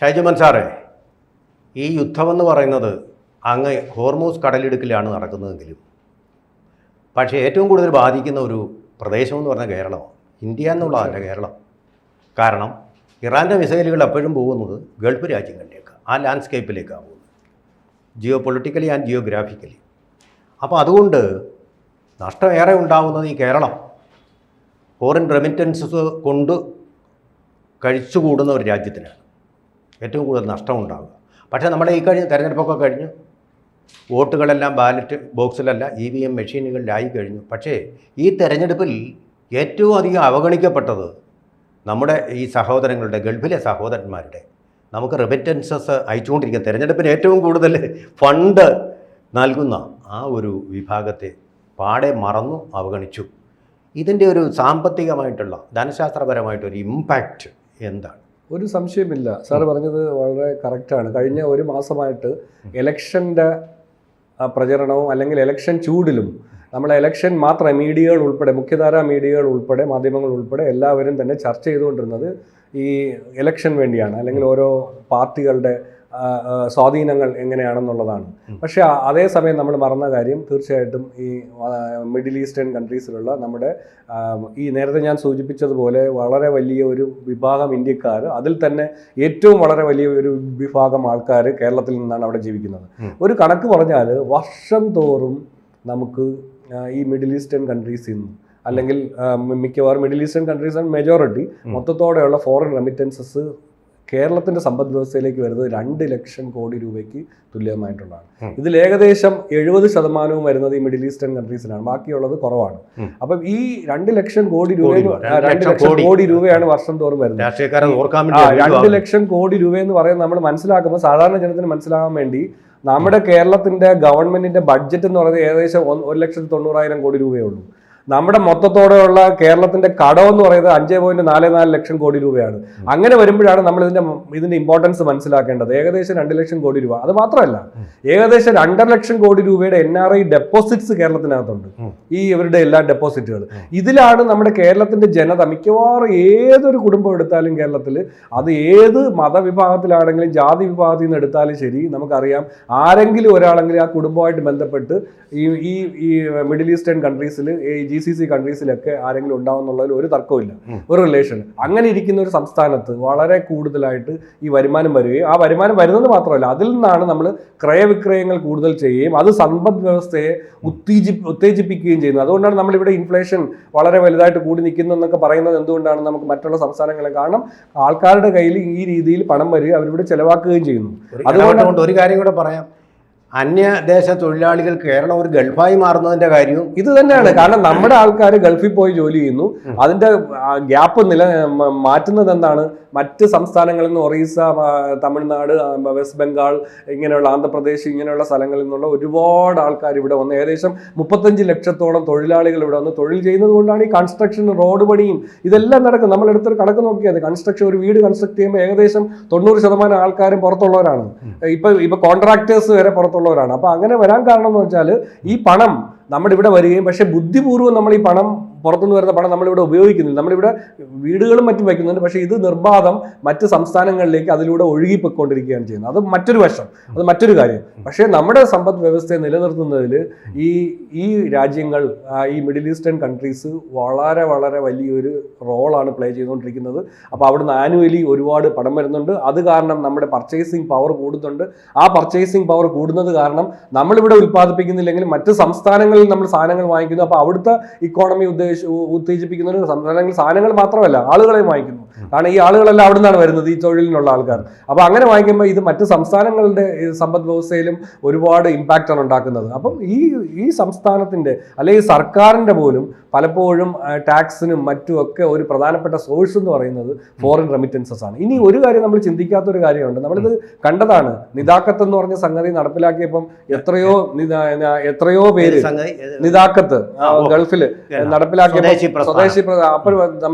ഷൈജുമൻ സാറേ, ഈ യുദ്ധമെന്ന് പറയുന്നത് അങ്ങ് ഹോർമൂസ് കടലിടുക്കിലാണ് നടക്കുന്നതെങ്കിലും പക്ഷേ ഏറ്റവും കൂടുതൽ ബാധിക്കുന്ന ഒരു പ്രദേശമെന്ന് പറഞ്ഞാൽ കേരളമാണ്. ഇന്ത്യ എന്നുള്ളതല്ല, കേരളം. കാരണം ഇറാൻ്റെ മിസൈലുകൾ എപ്പോഴും പോകുന്നത് ഗൾഫ് രാജ്യങ്ങളിലേക്ക്, ആ ലാൻഡ്സ്കേപ്പിലേക്കാണ് പോകുന്നത്, ജിയോ പൊളിറ്റിക്കലി ആൻഡ് ജിയോഗ്രാഫിക്കലി. അപ്പോൾ അതുകൊണ്ട് നഷ്ടം ഏറെ ഉണ്ടാകുന്നത് ഈ കേരളം ഫോറിൻ റെമിറ്റൻസസ് കൊണ്ട് കഴിച്ചുകൂടുന്ന ഒരു രാജ്യത്തിനാണ് ഏറ്റവും കൂടുതൽ നഷ്ടം ഉണ്ടാകുക. പക്ഷേ നമ്മുടെ ഈ തെരഞ്ഞെടുപ്പൊക്കെ കഴിഞ്ഞു, വോട്ടുകളെല്ലാം ബാലറ്റ് ബോക്സിലല്ല EVM മെഷീനുകളിലായി കഴിഞ്ഞു. പക്ഷേ ഈ തെരഞ്ഞെടുപ്പിൽ ഏറ്റവും അധികം അവഗണിക്കപ്പെട്ടത് നമ്മുടെ ഈ സഹോദരങ്ങളുടെ, ഗൾഫിലെ സഹോദരന്മാരുടെ, നമുക്ക് റെമിറ്റൻസസ് അയച്ചുകൊണ്ടിരിക്കുന്ന, തെരഞ്ഞെടുപ്പിന് ഏറ്റവും കൂടുതൽ ഫണ്ട് നൽകുന്ന ആ ഒരു വിഭാഗത്തെ പാടെ മറന്നു, അവഗണിച്ചു. ഇതിൻ്റെ ഒരു സാമ്പത്തികമായിട്ടുള്ള, ധനശാസ്ത്രപരമായിട്ടൊരു ഇമ്പാക്റ്റ് എന്താണ്? ഒരു സംശയമില്ല. സാറ് പറഞ്ഞത് വളരെ കറക്റ്റാണ്. കഴിഞ്ഞ ഒരു മാസമായിട്ട് ഇലക്ഷൻ്റെ പ്രചരണവും അല്ലെങ്കിൽ ഇലക്ഷൻ ചൂടിലും നമ്മളെ ഇലക്ഷൻ മാത്രം മീഡിയകൾ ഉൾപ്പെടെ, മുഖ്യധാരാ മീഡിയകൾ ഉൾപ്പെടെ, മാധ്യമങ്ങൾ ഉൾപ്പെടെ എല്ലാവരും തന്നെ ചർച്ച ചെയ്തുകൊണ്ടിരുന്നത് ഈ ഇലക്ഷൻ വേണ്ടിയാണ്, അല്ലെങ്കിൽ ഓരോ പാർട്ടികളുടെ സ്വാധീനങ്ങൾ എങ്ങനെയാണെന്നുള്ളതാണ്. പക്ഷേ അതേസമയം നമ്മൾ മറന്ന കാര്യം തീർച്ചയായിട്ടും ഈ മിഡിൽ ഈസ്റ്റേൺ കൺട്രീസിലുള്ള നമ്മുടെ ഈ നേരത്തെ ഞാൻ സൂചിപ്പിച്ചതുപോലെ വളരെ വലിയ ഒരു വിഭാഗം ഇന്ത്യക്കാർ, അതിൽ തന്നെ ഏറ്റവും വളരെ വലിയ ഒരു വിഭാഗം ആൾക്കാർ കേരളത്തിൽ നിന്നാണ് അവിടെ ജീവിക്കുന്നത്. ഒരു കണക്ക് പറഞ്ഞാൽ വർഷം തോറും നമുക്ക് ഈ മിഡിൽ ഈസ്റ്റേൺ കൺട്രീസിൽ നിന്ന്, അല്ലെങ്കിൽ മിക്കവാറും മിഡിൽ ഈസ്റ്റേൺ കൺട്രീസ് മെജോറിറ്റി മൊത്തത്തോടെയുള്ള ഫോറിൻ റെമിറ്റൻസസ് കേരളത്തിൻ്റെ സമ്പദ് വ്യവസ്ഥയിലേക്ക് വരുന്നത് 2 ലക്ഷം കോടി രൂപയ്ക്ക് തുല്യമായിട്ടുള്ളതാണ്. ഇതിൽ ഏകദേശം 70% വരുന്നത് ഈ മിഡിൽ ഈസ്റ്റേൺ കൺട്രീസിലാണ്, ബാക്കിയുള്ളത് കുറവാണ്. അപ്പം ഈ 2 ലക്ഷം കോടി രൂപ, 2 ലക്ഷം കോടി രൂപയാണ് വർഷം തോറും വരുന്നത്. 2 ലക്ഷം കോടി രൂപയെന്ന് പറയുന്നത് നമ്മൾ മനസ്സിലാക്കുമ്പോൾ, സാധാരണ ജനത്തിന് മനസ്സിലാകാൻ വേണ്ടി, നമ്മുടെ കേരളത്തിന്റെ ഗവൺമെന്റിന്റെ ബഡ്ജറ്റ് എന്ന് പറയുന്നത് ഏകദേശം 1,90,000 കോടി രൂപയേ ഉള്ളൂ. നമ്മുടെ മൊത്തത്തോടെയുള്ള കേരളത്തിന്റെ കടം എന്ന് പറയുന്നത് 5.44 ലക്ഷം കോടി രൂപയാണ്. അങ്ങനെ വരുമ്പോഴാണ് നമ്മൾ ഇതിന്റെ ഇമ്പോർട്ടൻസ് മനസ്സിലാക്കേണ്ടത്. ഏകദേശം 2 ലക്ഷം കോടി രൂപ. അത് മാത്രമല്ല, ഏകദേശം 2.5 ലക്ഷം കോടി രൂപയുടെ NRI ഡെപ്പോസിറ്റ്സ് കേരളത്തിനകത്തുണ്ട്. ഈ ഇവരുടെ എല്ലാ ഡെപ്പോസിറ്റുകൾ ഇതിലാണ് നമ്മുടെ കേരളത്തിന്റെ ജനത, മിക്കവാറും ഏതൊരു കുടുംബം എടുത്താലും കേരളത്തിൽ, അത് ഏത് മതവിഭാഗത്തിലാണെങ്കിലും ജാതി വിഭാഗത്തിൽ നിന്ന് എടുത്താലും ശരി, നമുക്കറിയാം ആരെങ്കിലും ഒരാളെങ്കിലും ആ കുടുംബമായിട്ട് ബന്ധപ്പെട്ട് ഈ മിഡിൽ ഈസ്റ്റേൺ കൺട്രീസിൽ, GCC കൺട്രീസിലൊക്കെ ആരെങ്കിലും ഉണ്ടാവുന്നുള്ളതിൽ ഒരു തർക്കമില്ല, ഒരു റിലേഷൻ. അങ്ങനെ ഇരിക്കുന്ന ഒരു സംസ്ഥാനത്ത് വളരെ കൂടുതലായിട്ട് ഈ വരുമാനം വരികയും, ആ വരുമാനം വരുന്നത് മാത്രമല്ല, അതിൽ നിന്നാണ് നമ്മൾ ക്രയവിക്രയങ്ങൾ കൂടുതൽ ചെയ്യുകയും അത് സമ്പദ് വ്യവസ്ഥയെ ഉത്തേജിപ്പിക്കുകയും ചെയ്യുന്നത്. അതുകൊണ്ടാണ് നമ്മളിവിടെ ഇൻഫ്ലേഷൻ വളരെ വലുതായിട്ട് കൂടി നിൽക്കുന്നതെന്നൊക്കെ പറയുന്നത്. എന്തുകൊണ്ടാണ്? നമുക്ക് മറ്റുള്ള സംസ്ഥാനങ്ങളെ, കാരണം ആൾക്കാരുടെ കയ്യിൽ ഈ രീതിയിൽ പണം വരിക, അവരിവിടെ ചെലവാക്കുകയും ചെയ്യുന്നു. അതുകൊണ്ട് ഒരു കാര്യം കൂടെ പറയാം, അന്യദേശ തൊഴിലാളികൾ കേരളം ഒരു ഗൾഫായി മാറുന്നതിന്റെ കാര്യവും ഇത് തന്നെയാണ്. കാരണം നമ്മുടെ ആൾക്കാർ ഗൾഫിൽ പോയി ജോലി ചെയ്യുന്നു, അതിന്റെ ഗ്യാപ്പ് മാറ്റുന്നത് എന്താണ്? മറ്റ് സംസ്ഥാനങ്ങളിൽ നിന്ന്, ഒറീസ, തമിഴ്നാട്, വെസ്റ്റ് ബംഗാൾ, ഇങ്ങനെയുള്ള ആന്ധ്രാപ്രദേശ്, ഇങ്ങനെയുള്ള സ്ഥലങ്ങളിൽ നിന്നുള്ള ഒരുപാട് ആൾക്കാർ ഇവിടെ വന്ന്, ഏകദേശം 35 ലക്ഷത്തോളം തൊഴിലാളികൾ ഇവിടെ വന്ന് തൊഴിൽ ചെയ്യുന്നത് കൊണ്ടാണ് ഈ കൺസ്ട്രക്ഷൻ, റോഡ് പണിയും ഇതെല്ലാം നടക്കുന്നത്. നമ്മൾ എടുത്തൊരു കണക്ക് നോക്കിയാൽ കൺസ്ട്രക്ഷൻ, ഒരു വീട് കൺസ്ട്രക്ട് ചെയ്യുമ്പോൾ ഏകദേശം 90% ആൾക്കാരും പുറത്തുള്ളവരാണ്. ഇപ്പൊ കോൺട്രാക്ടേഴ്സ് വരെ പുറത്തുള്ളവരാണ്. അപ്പൊ അങ്ങനെ വരാൻ കാരണം എന്ന് വെച്ചാൽ ഈ പണം നമ്മുടെ ഇവിടെ വരികയും, പക്ഷെ ബുദ്ധിപൂർവ്വം നമ്മൾ ഈ പണം, പുറത്തുനിന്ന് വരുന്ന പണം നമ്മളിവിടെ ഉപയോഗിക്കുന്നില്ല. നമ്മളിവിടെ വീടുകളും മറ്റും വയ്ക്കുന്നുണ്ട്, പക്ഷേ ഇത് നിർബാധം മറ്റ് സംസ്ഥാനങ്ങളിലേക്ക് അതിലൂടെ ഒഴുകിപ്പോയിക്കൊണ്ടിരിക്കുകയാണ് ചെയ്യുന്നത്. അത് മറ്റൊരു വശം, അത് മറ്റൊരു കാര്യം. പക്ഷേ നമ്മുടെ സമ്പദ് വ്യവസ്ഥയെ നിലനിർത്തുന്നതിൽ ഈ രാജ്യങ്ങൾ, ഈ മിഡിൽ ഈസ്റ്റേൺ കൺട്രീസ് വളരെ വളരെ വലിയൊരു റോളാണ് പ്ലേ ചെയ്തുകൊണ്ടിരിക്കുന്നത്. അപ്പോൾ അവിടുന്ന് ആനുവലി ഒരുപാട് പണം വരുന്നുണ്ട്. അത് കാരണം നമ്മുടെ പർച്ചേസിങ് പവർ കൂടുന്നുണ്ട്. ആ പർച്ചേസിങ് പവർ കൂടുന്നത് കാരണം നമ്മളിവിടെ ഉൽപ്പാദിപ്പിക്കുന്നില്ലെങ്കിൽ മറ്റ് സംസ്ഥാനങ്ങളിൽ നമ്മൾ സാധനങ്ങൾ വാങ്ങിക്കുന്നു. അപ്പോൾ അവിടുത്തെ ഇക്കോണമി ഉത്തേജിപ്പിക്കുന്ന സംസ്ഥാനങ്ങളിൽ സാധനങ്ങൾ മാത്രമല്ല, ആളുകളെയും വാങ്ങിക്കുന്നു. കാരണം ഈ ആളുകളെല്ലാം അവിടെ നിന്നാണ് വരുന്നത്, ഈ തൊഴിലിനുള്ള ആൾക്കാർ. അപ്പോൾ അങ്ങനെ വാങ്ങിക്കുമ്പോൾ ഇത് മറ്റ് സംസ്ഥാനങ്ങളുടെ സമ്പദ് വ്യവസ്ഥയിലും ഒരുപാട് ഇമ്പാക്റ്റ് ആണ് ഉണ്ടാക്കുന്നത്. അപ്പം ഈ സംസ്ഥാനത്തിന്റെ, അല്ലെങ്കിൽ സർക്കാരിന്റെ പോലും പലപ്പോഴും ടാക്സിനും മറ്റുമൊക്കെ ഒരു പ്രധാനപ്പെട്ട സോഴ്സ് എന്ന് പറയുന്നത് ഫോറിൻ റെമിറ്റൻസസ് ആണ്. ഇനി ഒരു കാര്യം നമ്മൾ ചിന്തിക്കാത്തൊരു കാര്യമുണ്ട്. നമ്മളിത് കണ്ടതാണ്, നിദാക്കത്ത് എന്ന് പറഞ്ഞ സംഗതി നടപ്പിലാക്കിയപ്പം എത്രയോ പേര് നിദാക്കത്ത് ഗൾഫിൽ നടപ്പിലാക്കിയപ്പോൾ സ്വദേശി, അപ്പോൾ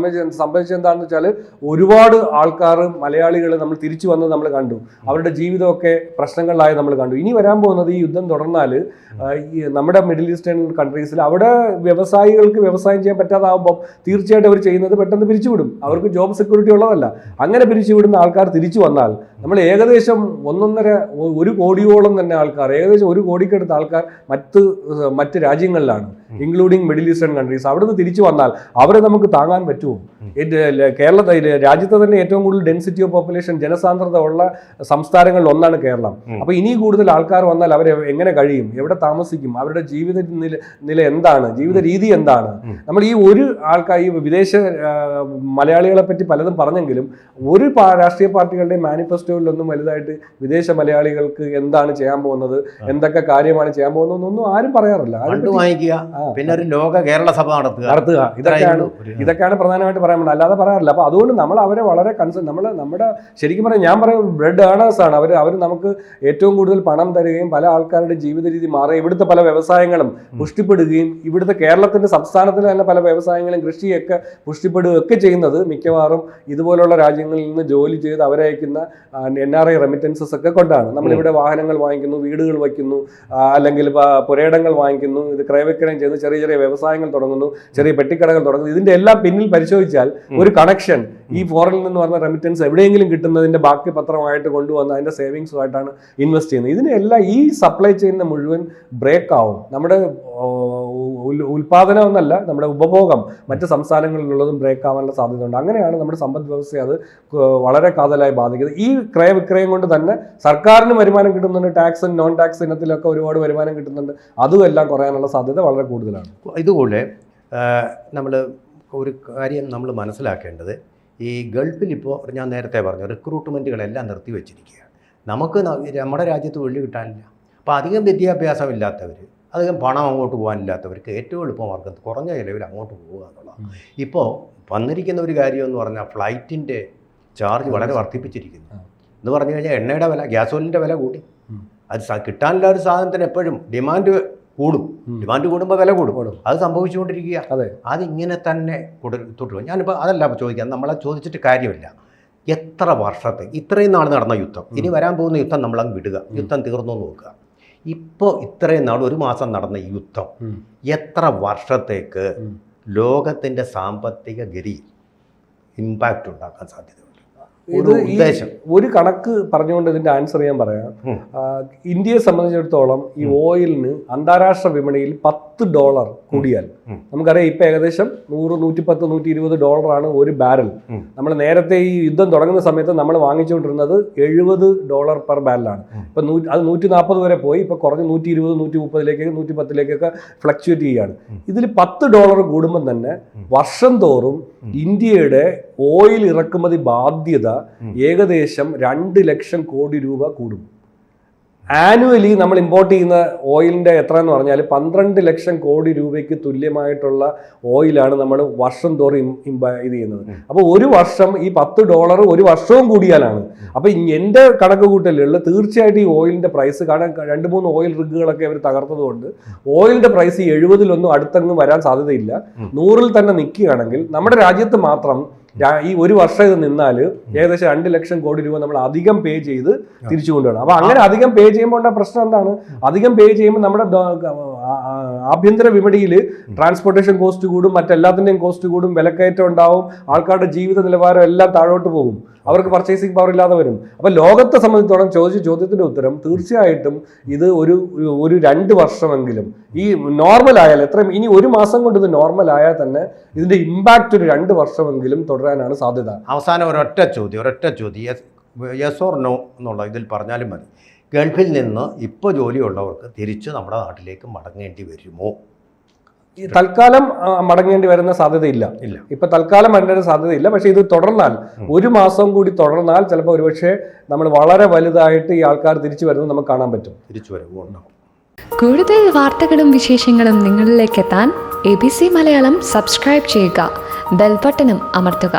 സംഭവിച്ചത് എന്താണെന്ന് വെച്ചാൽ ഒരുപാട് ആൾക്കാർ, മലയാളികൾ നമ്മൾ തിരിച്ചു വന്നത് നമ്മൾ കണ്ടു. അവരുടെ ജീവിതമൊക്കെ പ്രശ്നങ്ങളിലായി നമ്മൾ കണ്ടു. ഇനി വരാൻ പോകുന്നത്, ഈ യുദ്ധം തുടർന്നാൽ നമ്മുടെ മിഡിൽ ഈസ്റ്റേൺ കൺട്രീസിൽ അവിടെ വ്യവസായികൾക്ക് വ്യവസായം ചെയ്യാൻ പറ്റാതാവുമ്പോൾ തീർച്ചയായിട്ടും അവർ ചെയ്യുന്നത് പെട്ടെന്ന് പിരിച്ചുവിടും. അവർക്ക് ജോബ് സെക്യൂരിറ്റി ഉള്ളതല്ല. അങ്ങനെ പിരിച്ചുവിടുന്ന ആൾക്കാർ തിരിച്ചു വന്നാൽ നമ്മൾ ഏകദേശം 1.5 കോടിയോളം തന്നെ ആൾക്കാർ, ഏകദേശം 1 കോടിക്കടുത്ത ആൾക്കാർ മറ്റ് രാജ്യങ്ങളിലാണ്, ഇൻക്ലൂഡിങ് മിഡിൽ ഈസ്റ്റേൺ കൺട്രീസ്. അവിടുന്ന് തിരിച്ചു വന്നാൽ അവരെ നമുക്ക് താങ്ങാൻ പറ്റുമോ? രാജ്യത്തെ തന്നെ ഏറ്റവും കൂടുതൽ ഡെൻസിറ്റി ഓഫ് പോപ്പുലേഷൻ, ജനസാന്ദ്രത ഉള്ള സംസ്ഥാനങ്ങളിൽ ഒന്നാണ് കേരളം. അപ്പൊ ഇനി കൂടുതൽ ആൾക്കാർ വന്നാൽ അവർ എങ്ങനെ കഴിയും? എവിടെ താമസിക്കും? അവരുടെ ജീവിത നില എന്താണ്? ജീവിത രീതി എന്താണ്? നമ്മൾ ഈ ഒരു ആൾക്കാർ, ഈ വിദേശ മലയാളികളെ പറ്റി പലതും പറഞ്ഞെങ്കിലും ഒരു രാഷ്ട്രീയ പാർട്ടികളുടെയും മാനിഫെസ്റ്റോയിലൊന്നും വലുതായിട്ട് വിദേശ മലയാളികൾക്ക് എന്താണ് ചെയ്യാൻ പോകുന്നത്, എന്തൊക്കെ കാര്യമാണ് ചെയ്യാൻ പോകുന്നതെന്നൊന്നും ആരും പറയാറില്ല. പിന്നെ ഒരു ലോക കേരള സഭ നടത്തുക, ഇതൊക്കെയാണ് പ്രധാനമായിട്ട് പറയാൻ പറ്റുന്നത്, അല്ലാതെ പറയാറില്ല. അപ്പൊ അതുകൊണ്ട് നമ്മൾ അവരെ വളരെ നമ്മുടെ ശരിക്കും പറയാം, ഞാൻ പറയും ബ്രെഡ് ഏണേഴ്സ് ആണ് അവർ. നമുക്ക് ഏറ്റവും കൂടുതൽ പണം തരികയും പല ആൾക്കാരുടെ ജീവിത രീതി മാറുകയും ഇവിടുത്തെ പല വ്യവസായങ്ങളും പുഷ്ടിപ്പെടുകയും ഇവിടുത്തെ കേരളത്തിന്റെ സംസ്ഥാനത്തിൽ തന്നെ പല വ്യവസായങ്ങളും കൃഷിയൊക്കെ പുഷ്ടിപ്പെടുകയും ഒക്കെ ചെയ്യുന്നത് മിക്കവാറും ഇതുപോലുള്ള രാജ്യങ്ങളിൽ നിന്ന് ജോലി ചെയ്ത് അവരയക്കുന്ന NRI റെമിറ്റൻസസ് ഒക്കെ കൊണ്ടാണ്. നമ്മളിവിടെ വാഹനങ്ങൾ വാങ്ങിക്കുന്നു, വീടുകൾ വയ്ക്കുന്നു, അല്ലെങ്കിൽ പുരയിടങ്ങൾ വാങ്ങിക്കുന്നു, ഇത് ക്രയവിക്രയം ചെയ്ത് ചെറിയ ചെറിയ വ്യവസായങ്ങൾ തുടങ്ങുന്നു, ചെറിയ പെട്ടിക്കടകൾ തുടങ്ങുന്നു. ഇതിന്റെ എല്ലാം പിന്നിൽ പരിശോധിച്ചാൽ ഒരു കണക്ഷൻ ഈ ഫോറിനിൽ നിന്ന് പറഞ്ഞ റെമിറ്റൻസ് എവിടെയെങ്കിലും കിട്ടുന്നതിന്റെ ബാക്കി പത്രമായിട്ട് കൊണ്ടുവന്ന് അതിന്റെ സേവിങ്സുമായിട്ടാണ് ഇൻവെസ്റ്റ് ചെയ്യുന്നത്. ഇതിനെല്ലാം ഈ സപ്ലൈ ചെയിനിന് മുഴുവൻ ബ്രേക്ക് ആവും. നമ്മുടെ ഉൽപാദനം എന്നല്ല, നമ്മുടെ ഉപഭോഗം മറ്റ് സംസ്ഥാനങ്ങളിലുള്ളതും ബ്രേക്ക് ആവാനുള്ള സാധ്യതയുണ്ട്. അങ്ങനെയാണ് നമ്മുടെ സമ്പദ് വ്യവസ്ഥയെ അത് വളരെ കാതലായി ബാധിക്കുന്നത്. ഈ ക്രയവിക്രയം കൊണ്ട് തന്നെ സർക്കാരിന് വരുമാനം കിട്ടുന്നുണ്ട്, ടാക്സ് നോൺ ടാക്സ് ഇനത്തിലൊക്കെ ഒരുപാട് വരുമാനം കിട്ടുന്നുണ്ട്. അതും എല്ലാം കുറയാനുള്ള സാധ്യത വളരെ കൂടുതലാണ്. ഇതുപോലെ നമ്മൾ ഒരു കാര്യം നമ്മൾ മനസ്സിലാക്കേണ്ടത്, ഈ ഗൾഫിൽ ഇപ്പോൾ ഞാൻ നേരത്തെ പറഞ്ഞു റിക്രൂട്ട്മെൻറ്റുകളെല്ലാം നിർത്തിവെച്ചിരിക്കുക. നമുക്ക് നമ്മുടെ രാജ്യത്ത് വെള്ളി കിട്ടാനില്ല. അപ്പോൾ അധികം വിദ്യാഭ്യാസമില്ലാത്തവർ, അധികം പണം അങ്ങോട്ട് പോകാനില്ലാത്തവർക്ക് ഏറ്റവും എളുപ്പമാർഗം കുറഞ്ഞ ചിലവിൽ അങ്ങോട്ട് പോവുക എന്നുള്ളതാണ്. ഇപ്പോൾ വന്നിരിക്കുന്ന ഒരു കാര്യം എന്ന് പറഞ്ഞാൽ ഫ്ലൈറ്റിൻ്റെ ചാർജ് വളരെ വർദ്ധിപ്പിച്ചിരിക്കുന്നു. എന്ന് പറഞ്ഞു കഴിഞ്ഞാൽ എണ്ണയുടെ വില, ഗ്യാസോലിൻ്റെ വില കൂടി. അത് കിട്ടാനുള്ള ഒരു സാധനത്തിന് എപ്പോഴും ഡിമാൻഡ് കൂടുമ്പോൾ വില കൂടും. അത് സംഭവിച്ചുകൊണ്ടിരിക്കുക. അതിങ്ങനെ തന്നെ തുടരും. ഞാനിപ്പോൾ അതല്ല ചോദിക്കാം, നമ്മളെ ചോദിച്ചിട്ട് കാര്യമില്ല. എത്ര വർഷത്തെ ഇത്രയും നാൾ നടന്ന യുദ്ധം, ഇനി വരാൻ പോകുന്ന യുദ്ധം നമ്മളങ്ങ് വിടുക, യുദ്ധം തീർന്നു നോക്കുക. ഇപ്പോൾ ഇത്രയും നാൾ 1 മാസം നടന്ന ഈ യുദ്ധം എത്ര വർഷത്തേക്ക് ലോകത്തിൻ്റെ സാമ്പത്തിക ഗതി ഇമ്പാക്റ്റ് ഉണ്ടാക്കാൻ സാധ്യതയുണ്ട്? ഒരു കണക്ക് പറഞ്ഞുകൊണ്ട് ഇതിന്റെ ആൻസർ ഞാൻ പറയാം. ഇന്ത്യയെ സംബന്ധിച്ചിടത്തോളം ഈ ഓയിലിന് അന്താരാഷ്ട്ര വിപണിയിൽ $10 കൂടിയാൽ, നമുക്കറിയാം ഇപ്പൊ ഏകദേശം $100, $110, $120 ഒരു ബാരൽ. നമ്മൾ നേരത്തെ ഈ യുദ്ധം തുടങ്ങുന്ന സമയത്ത് നമ്മൾ വാങ്ങിച്ചുകൊണ്ടിരുന്നത് $70 പെർ ബാരലാണ്. ഇപ്പൊ അത് 140 വരെ പോയി. ഇപ്പൊ കുറഞ്ഞ് 120, 130, 110 ഫ്ലക്ച്വേറ്റ് ചെയ്യുകയാണ്. ഇതിൽ $10 കൂടുമ്പോൾ തന്നെ വർഷം തോറും ഇന്ത്യയുടെ ഓയിൽ ഇറക്കുമതി ബാധ്യത ഏകദേശം 2 ലക്ഷം കോടി രൂപ കൂടും. ആനുവലി നമ്മൾ ഇമ്പോർട്ട് ചെയ്യുന്ന ഓയിലിന്റെ എത്ര എന്ന് പറഞ്ഞാൽ 12 ലക്ഷം കോടി രൂപയ്ക്ക് തുല്യമായിട്ടുള്ള ഓയിലാണ് നമ്മൾ വർഷം തോറും ഇത് ചെയ്യുന്നത്. അപ്പോൾ ഒരു വർഷം ഈ $10 ഒരു വർഷവും കൂടിയാലാണ്. അപ്പോൾ എൻ്റെ കണക്ക് കൂട്ടലുകളിൽ തീർച്ചയായിട്ടും ഈ ഓയിലിന്റെ പ്രൈസ്, കാരണം 2-3 ഓയിൽ റിഗുകളൊക്കെ അവർ തകർത്തതുകൊണ്ട് ഓയിലിന്റെ പ്രൈസ് 70-ലൊന്നും അടുത്തങ്ങ് വരാൻ സാധ്യതയില്ല. 100-ൽ തന്നെ നിൽക്കുകയാണെങ്കിൽ നമ്മുടെ രാജ്യത്ത് മാത്രം ഈ ഒരു വർഷം ഇത് നിന്നാൽ ഏകദേശം 2 ലക്ഷം കോടി രൂപ നമ്മൾ അധികം പേ ചെയ്ത് തിരിച്ചു കൊണ്ടുവരണം. അപ്പൊ അങ്ങനെ അധികം പേ ചെയ്യുമ്പോൾ പ്രശ്നം എന്താണ്? അധികം പേ ചെയ്യുമ്പോൾ നമ്മുടെ ആഭ്യന്തര വിപണിയിൽ ട്രാൻസ്പോർട്ടേഷൻ കോസ്റ്റ് കൂടും, മറ്റെല്ലാത്തിൻ്റെയും കോസ്റ്റ് കൂടും, വിലക്കയറ്റം ഉണ്ടാവും, ആൾക്കാരുടെ ജീവിത നിലവാരം എല്ലാം താഴോട്ട് പോകും, അവർക്ക് പർച്ചേസിംഗ് പവർ ഇല്ലാതെ വരും. അപ്പൊ ലോകത്തെ സംബന്ധിച്ചിടത്തോളം ചോദിച്ച ചോദ്യത്തിന്റെ ഉത്തരം തീർച്ചയായിട്ടും ഇത് ഒരു 2 വർഷമെങ്കിലും ഈ നോർമൽ ആയാൽ, ഇനി 1 മാസം കൊണ്ട് ഇത് നോർമൽ ആയാൽ തന്നെ ഇതിന്റെ ഇമ്പാക്റ്റ് ഒരു 2 വർഷമെങ്കിലും തുടരാനാണ് സാധ്യത. അവസാനം ഒരൊറ്റ ചോദ്യം യെസ് ഓർ നോ എന്നുള്ള ഇതിൽ പറഞ്ഞാലും മതി. ഗൾഫിൽ നിന്ന് ഇപ്പോൾ ജോലിയുള്ളവർക്ക് തിരിച്ച് നമ്മുടെ നാട്ടിലേക്ക് മടങ്ങേണ്ടി വരുമോ? തൽക്കാലം മടങ്ങേണ്ടി വരുന്ന സാധ്യതയില്ല. ഇപ്പൊ തൽക്കാലം മടങ്ങേണ്ട സാധ്യതയില്ല. പക്ഷെ ഇത് തുടർന്നാൽ, 1 മാസം കൂടി തുടർന്നാൽ ചിലപ്പോൾ ഒരുപക്ഷെ നമ്മൾ വളരെ വലുതായിട്ട് ഈ ആൾക്കാർ തിരിച്ചു വരുന്നത് നമുക്ക് കാണാൻ പറ്റും. തിരിച്ചു വരുമോ? കൂടുതൽ വാർത്തകളും വിശേഷങ്ങളും നിങ്ങളിലേക്ക് എത്താൻ ABC മലയാളം സബ്സ്ക്രൈബ് ചെയ്യുക, ബെൽ ബട്ടണും അമർത്തുക.